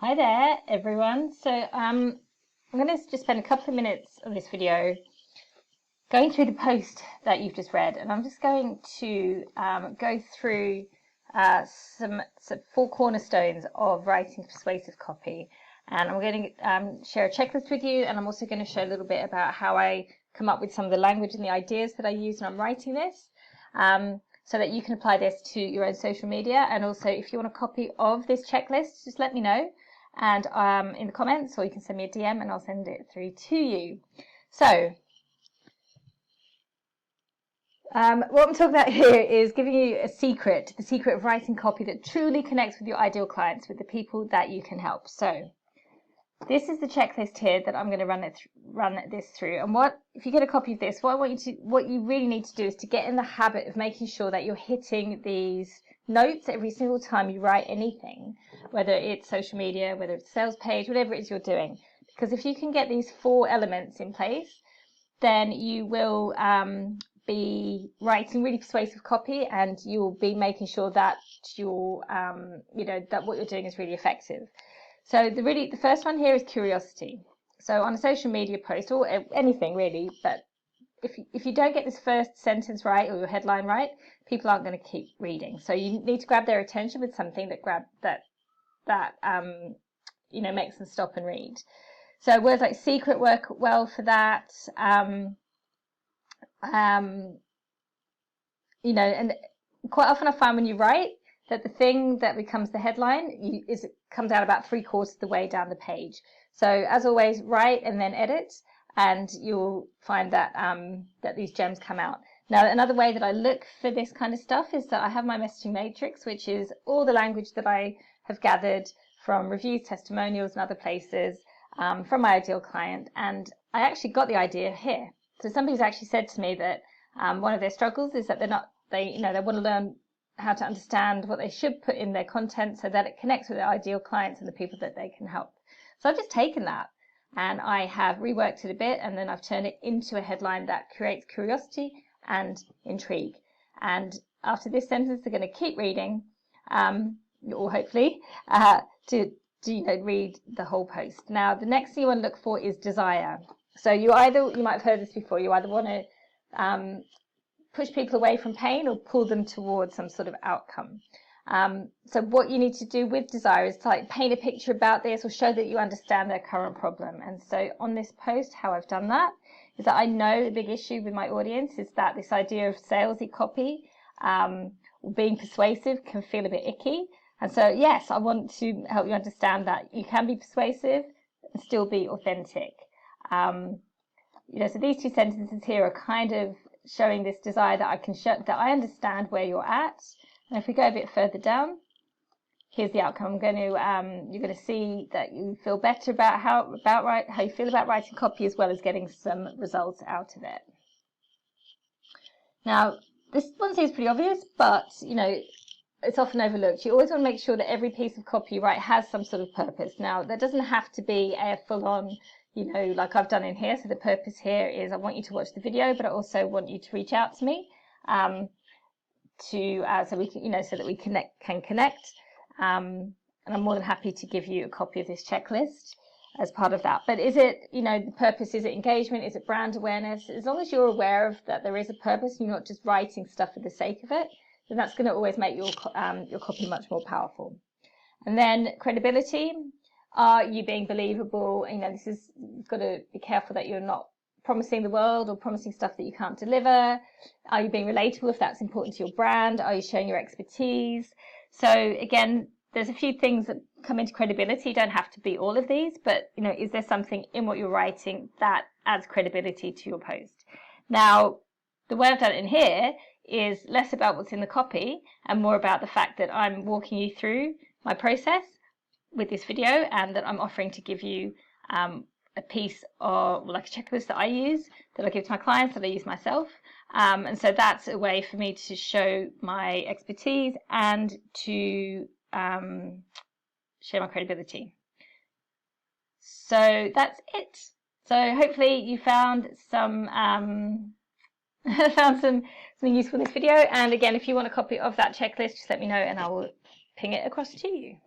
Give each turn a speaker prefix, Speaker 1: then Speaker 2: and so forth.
Speaker 1: Hi there, everyone. So I'm going to just spend a couple of minutes of this video going through the post that you've just read, and I'm just going to go through some 4 cornerstones of writing persuasive copy. And I'm going to share a checklist with you, and I'm also going to show a little bit about how I come up with some of the language and the ideas that I use when I'm writing this, so that you can apply this to your own social media. And also, if you want a copy of this checklist, just let me know and in the comments, or you can send me a DM and I'll send it through to you. So what I'm talking about here is giving you a secret, the secret of writing copy that truly connects with your ideal clients, with the people that you can help. So this is the checklist here that I'm going to run this through. And if you get a copy of this, what you really need to do is to get in the habit of making sure that you're hitting these notes every single time you write anything, whether it's social media, whether it's a sales page, whatever it is you're doing. Because if you can get these 4 elements in place, then you will be writing really persuasive copy, and you'll be making sure that that what you're doing is really effective. So the first one here is curiosity. So on a social media post, or anything really, but if you don't get this first sentence right, or your headline right, people aren't going to keep reading. So you need to grab their attention with something that makes them stop and read. So words like secret work well for that. And quite often I find when you write that the thing that becomes the headline it comes out about 3/4 of the way down the page. So as always, write and then edit, and you'll find that that these gems come out. Now, another way that I look for this kind of stuff is that I have my messaging matrix, which is all the language that I have gathered from reviews, testimonials, and other places from my ideal client. And I actually got the idea here. So somebody's actually said to me that one of their struggles is that they want to learn how to understand what they should put in their content so that it connects with their ideal clients and the people that they can help. So I've just taken that and I have reworked it a bit, and then I've turned it into a headline that creates curiosity and intrigue. And after this sentence, they're going to keep reading, or hopefully to read the whole post. Now, the next thing you want to look for is desire. So you might have heard this before, you either want to push people away from pain or pull them towards some sort of outcome. So what you need to do with desire is to paint a picture about this or show that you understand their current problem. And so on this post, how I've done that is that I know the big issue with my audience is that this idea of salesy copy or being persuasive can feel a bit icky. And so, yes, I want to help you understand that you can be persuasive and still be authentic. So these 2 sentences here are kind of showing this desire that I can show that I understand where you're at. And if we go a bit further down, here's the outcome. You're going to see that you feel better about how you feel about writing copy, as well as getting some results out of it. Now, this one seems pretty obvious, but it's often overlooked. You always want to make sure that every piece of copy you write has some sort of purpose. Now, that doesn't have to be a full-on, like I've done in here. So the purpose here is I want you to watch the video, but I also want you to reach out to me so we can, so that we can connect. And I'm more than happy to give you a copy of this checklist as part of that. But is it, the purpose, is it engagement? Is it brand awareness? As long as you're aware of that there is a purpose, you're not just writing stuff for the sake of it, then that's going to always make your copy much more powerful. And then credibility. Are you being believable? You've got to be careful that you're not promising the world or promising stuff that you can't deliver. Are you being relatable if that's important to your brand? Are you showing your expertise? So again, there's a few things that come into credibility. You don't have to be all of these, but is there something in what you're writing that adds credibility to your post? Now, the way I've done it in here is less about what's in the copy and more about the fact that I'm walking you through my process with this video, and that I'm offering to give you a piece of like a checklist that I use, that I give to my clients, that I use myself. And so that's a way for me to show my expertise and to share my credibility. So that's it. So hopefully you found something useful in this video. And again, if you want a copy of that checklist, just let me know and I will ping it across to you.